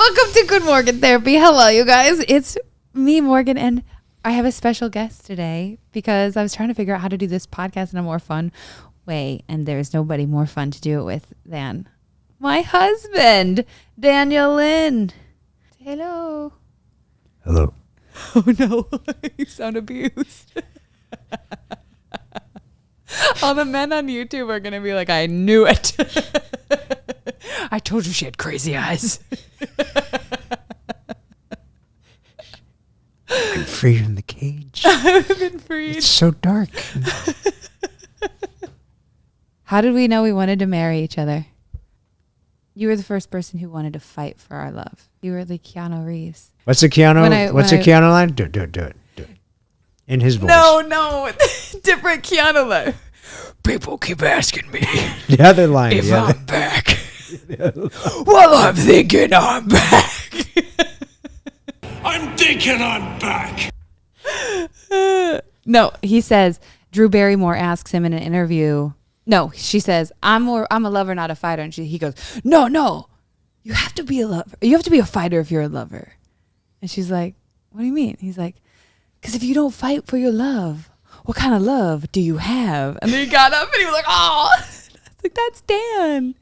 Welcome to Good Morgan Therapy. Hello, you guys. It's me, Morgan, and I have a special guest today because I was trying to figure out how to do this podcast in a more fun way, and there's nobody more fun to do it with than my husband, Daniel Lynn. Hello. Hello. Oh, no. You sound abused. All the men on YouTube are going to be like, I knew it. I told you she had crazy eyes. I'm free from the cage. I've been freed. It's so dark. How did we know we wanted to marry each other? You were the first person who wanted to fight for our love. You were the Keanu Reeves. What's the Keanu? What's the Keanu line? Do it. In his voice. No. Different Keanu line. People keep asking me The other line. if I'm back. Well, I'm thinking I'm back. I'm thinking I'm back. No, he says, Drew Barrymore asks him in an interview. No, she says, I'm a lover, not a fighter. And he goes, no, you have to be a lover. You have to be a fighter if you're a lover. And she's like, what do you mean? He's like, because if you don't fight for your love, what kind of love do you have? And then he got up and he was like, oh, I was like, that's Dan.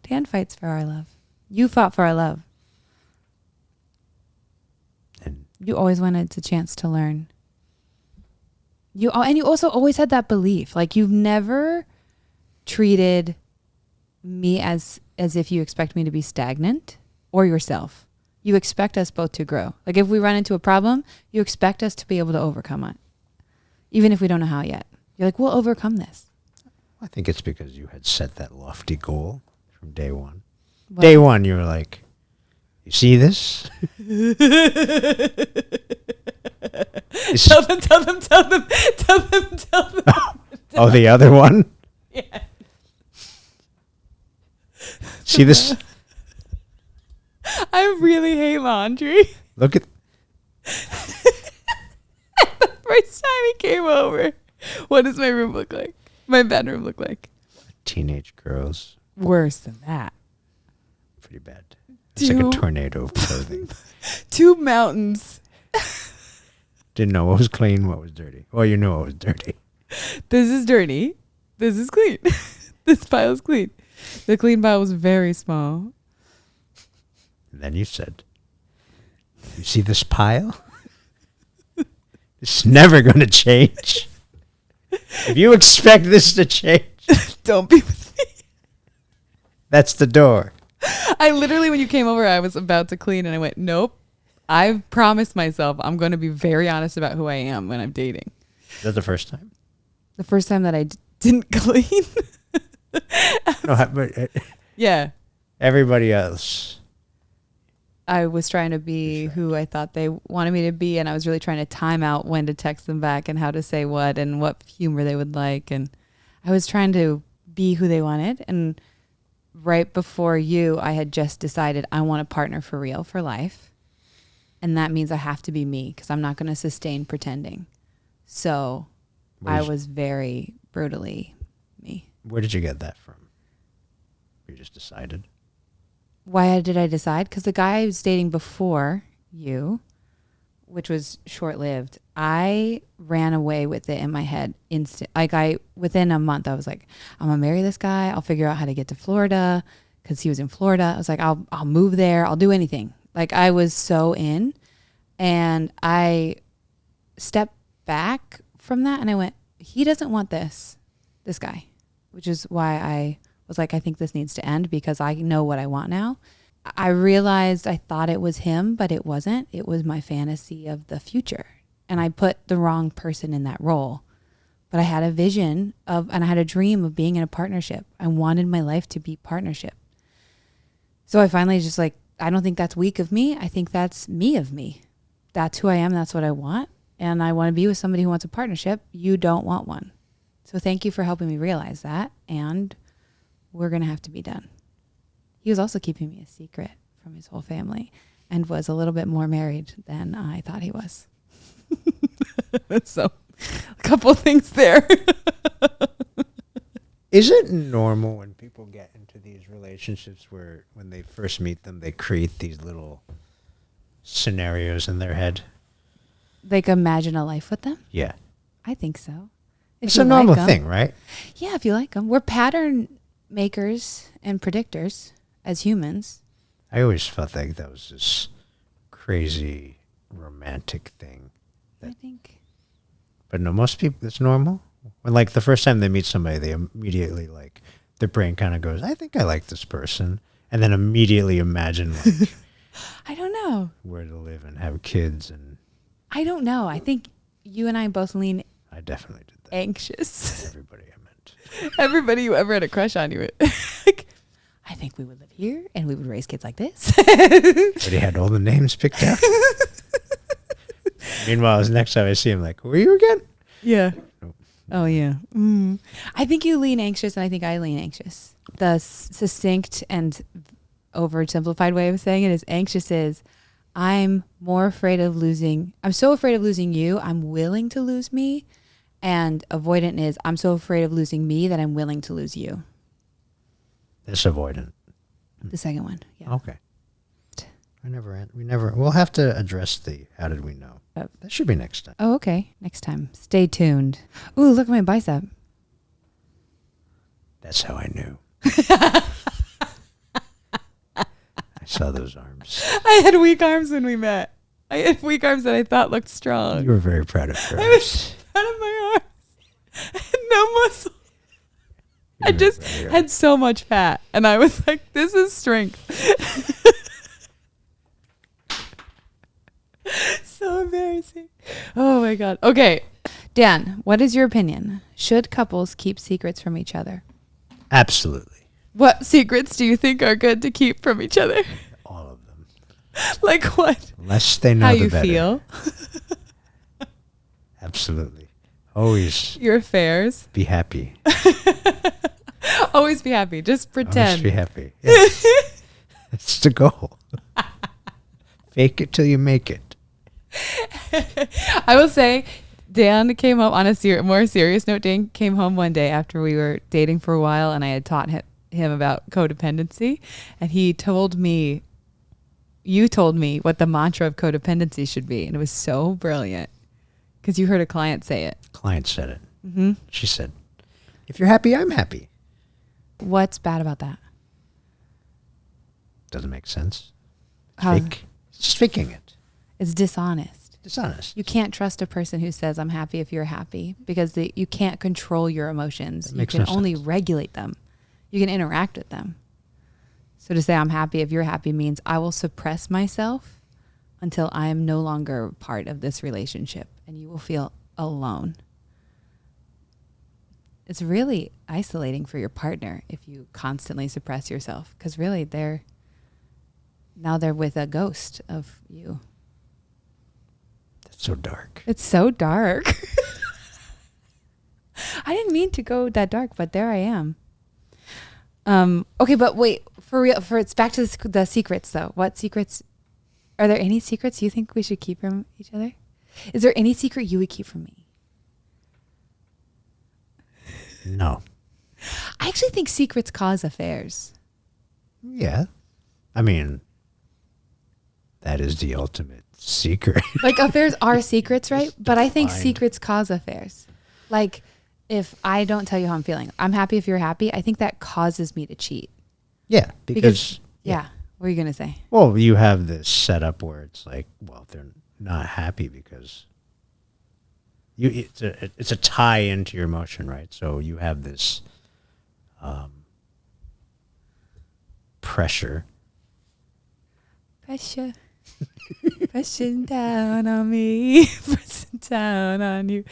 Dan fights for our love. You fought for our love. And you always wanted the chance to learn. You also always had that belief. Like, you've never treated me as if you expect me to be stagnant or yourself. You expect us both to grow. Like, if we run into a problem, you expect us to be able to overcome it, even if we don't know how yet. You're like, we'll overcome this. I think it's because you had set that lofty goal from day one. Well, Day one, you were like, you see this? Tell them. Oh, the other one? Yeah. See this? I really hate laundry. Look at... The first time he came over, what does my room look like? My bedroom look like? Teenage girls. Worse than that. Pretty bad. It's like a tornado of clothing. 2 mountains. Didn't know what was clean, what was dirty. Well, you know what was dirty. This is dirty. This is clean. This pile is clean. The clean pile was very small. And then you said, you see this pile? It's never going to change. If you expect this to change, Don't be with me. that's the door. I literally, when you came over, I was about to clean and I went, nope. I've promised myself I'm going to be very honest about who I am when I'm dating. Is that the first time? The first time that I didn't clean. No, but Yeah. everybody else. I was trying to be who I thought they wanted me to be, and I was really trying to time out when to text them back and how to say what and what humor they would like. And I was trying to be who they wanted. And right before you, I had just decided I want a partner for real, for life. And that means I have to be me because I'm not going to sustain pretending. So I was very brutally me. Where did you get that from? You just decided? Why did I decide? Because the guy I was dating before you, which was short-lived, I ran away with it in my head instant. Within a month, I was like, I'm gonna marry this guy. I'll figure out how to get to Florida because he was in Florida. I was like, I'll move there. I'll do anything. Like, I was so in, and I stepped back from that and I went, he doesn't want this guy, which is why I was like, I think this needs to end because I know what I want now. I realized I thought it was him, but it wasn't. It was my fantasy of the future. And I put the wrong person in that role. But I had a vision and I had a dream of being in a partnership. I wanted my life to be partnership. So I finally just like, I don't think that's weak of me. I think that's me of me. That's who I am. That's what I want. And I want to be with somebody who wants a partnership. You don't want one. So thank you for helping me realize that. And we're going to have to be done. He was also keeping me a secret from his whole family and was a little bit more married than I thought he was. So a couple things there. Is it normal when people get into into these relationships where when they first meet them, they create these little scenarios in their head? Like imagine a life with them? Yeah. I think so. If It's you a normal like 'em. thing, right? Yeah, if you like them. We're pattern makers and predictors as humans. I always felt like that was this crazy romantic thing. I think. But no, most people, it's normal. When like the first time they meet somebody, they immediately like, their brain kind of goes, I think I like this person. And then immediately imagine like I don't know. where to live and have kids. And I don't know. I think you and I both lean I definitely did that. anxious. Everybody I meant. Everybody who ever had a crush on you would like, I think we would live here and we would raise kids like this. Already had all the names picked out. Meanwhile, the next time I see him, like, who are you again? Yeah. Nope. Oh, yeah. I think you lean anxious and I think I lean anxious. The succinct and oversimplified way of saying it is anxious is I'm more afraid of losing. I'm so afraid of losing you. I'm willing to lose me. And avoidant is I'm so afraid of losing me that I'm willing to lose you. That's avoidant. The second one. Yeah. Okay. We'll have to address the how did we know? Yep. That should be next time. Oh, okay. Next time. Stay tuned. Ooh, look at my bicep. That's how I knew. I saw those arms. I had weak arms when we met. I had weak arms that I thought looked strong. You were very proud of your I arms. was proud of my arms. I had no muscle. You I were just very had so much fat. And I was like, this is strength. So embarrassing. Oh my God. Okay. Dan, what is your opinion? Should couples keep secrets from each other? Absolutely. What secrets do you think are good to keep from each other? All of them. Like what? Less they know, How the you better. feel? Absolutely. Always Your affairs? be happy. Always be happy. Just Always pretend. be happy. Yes. That's the goal. Fake it till you make it. I will say, Dan came home on a more serious note. Dan came home one day after we were dating for a while, and I had taught him about codependency, and he told me, you told me what the mantra of codependency should be, and it was so brilliant because you heard a client say it. Client said it. Mm-hmm. She said, if you're happy, I'm happy. What's bad about that? Doesn't make sense. How? Fake. It's just faking it. It's dishonest. Dishonest. You can't trust a person who says, I'm happy if you're happy, because you can't control your emotions. That You makes can no only sense. regulate them. You can interact with them. So to say I'm happy if you're happy means I will suppress myself until I am no longer part of this relationship and you will feel alone. It's really isolating for your partner if you constantly suppress yourself, because really they're with a ghost of you. That's so dark. It's so dark. I didn't mean to go that dark, but there I am. Okay, but wait, for real, it's back to the secrets though. What secrets? Are there any secrets you think we should keep from each other? Is there any secret you would keep from me? No. I actually think secrets cause affairs. Yeah. I mean, that is the ultimate secret. Like affairs are secrets, right? But I think defined. secrets cause affairs. Like if I don't tell you how I'm feeling, I'm happy if you're happy. I think that causes me to cheat. Yeah, because Yeah. What are you going to say? well, you have this setup where it's like, well, they're not happy because it's a tie into your emotion, right? So you have this pressure. Pressure. Pressing down on me. Pressing down on you.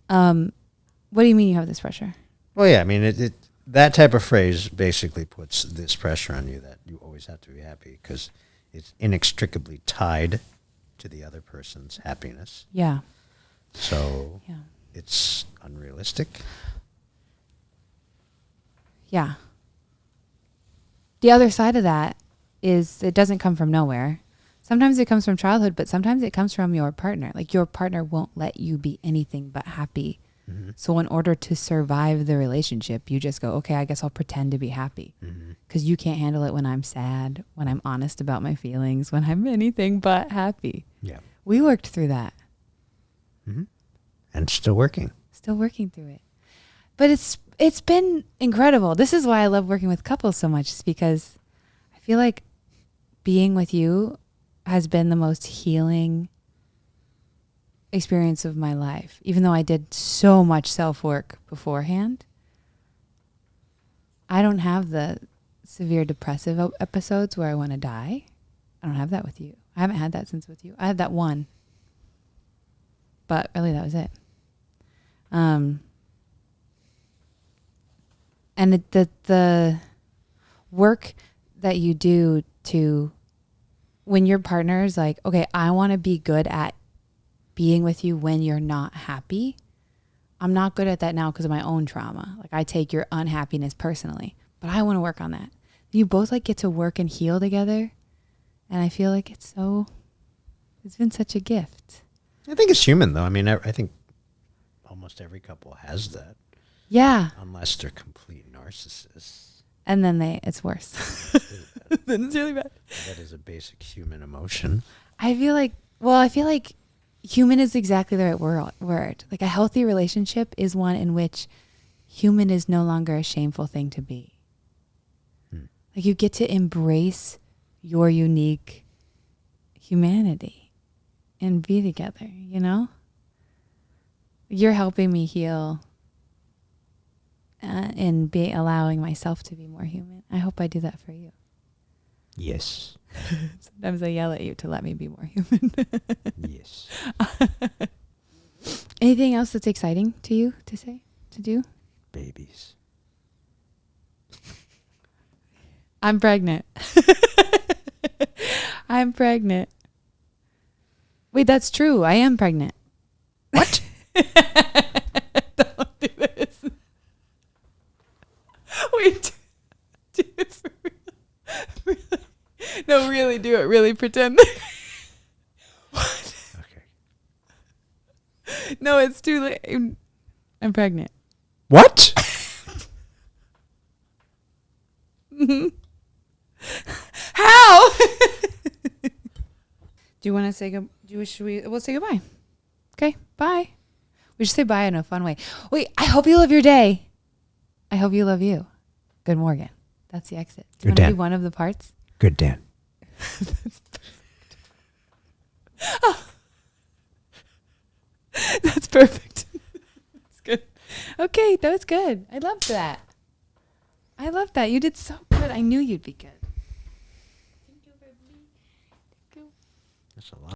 What do you mean you have this pressure? Well, yeah, I mean, it that type of phrase basically puts this pressure on you that you always have to be happy because it's inextricably tied to the other person's happiness. Yeah. So Yeah. it's unrealistic. Yeah. The other side of that is it doesn't come from nowhere. Sometimes it comes from childhood, but sometimes it comes from your partner. Like your partner won't let you be anything but happy So in order to survive the relationship, you just go, okay, I guess I'll pretend to be happy. Because you can't handle it when I'm sad, when I'm honest about my feelings, when I'm anything but happy. Yeah. We worked through that. And still working. Still working through it. But it's been incredible. This is why I love working with couples so much, is because I feel like being with you has been the most healing experience of my life. Even though I did so much self-work beforehand, I don't have the severe depressive episodes where I want to die. I don't have that with you. I haven't had that since with you. I had that one. But really, that was it. And the work that you do to, when your partner is like, okay, I want to be good at being with you when you're not happy. I'm not good at that now because of my own trauma. Like, I take your unhappiness personally, but I want to work on that. You both like get to work and heal together. And I feel like it's been such a gift. I think it's human, though. I mean, I think almost every couple has that. Yeah. Unless they're complete narcissists. And then it's worse. Then it's really bad. That is a basic human emotion. I feel like human is exactly the right word. Like, a healthy relationship is one in which human is no longer a shameful thing to be. Like, you get to embrace your unique humanity and be together, you know? You're helping me heal and allowing myself to be more human. I hope I do that for you. Yes. Sometimes I yell at you to let me be more human. Yes. Anything else that's exciting to you to say, to do? Babies. I'm pregnant. I'm pregnant. Wait, that's true. I am pregnant. What? Don't do this. Wait. Do it for real. Really? No, really do it. Really pretend. What? Okay. No, it's too late. I'm pregnant. What? How? Do you want to say we'll say goodbye. Okay, bye. We should say bye in a fun way. Wait, I hope you love your day. I hope you love you. Good morning. That's the exit. Do you want to be one of the parts? Good Dan. That's perfect. Oh. That's perfect. That's good. Okay, that was good. I loved that. You did so good. I knew you'd be good. That's a lot.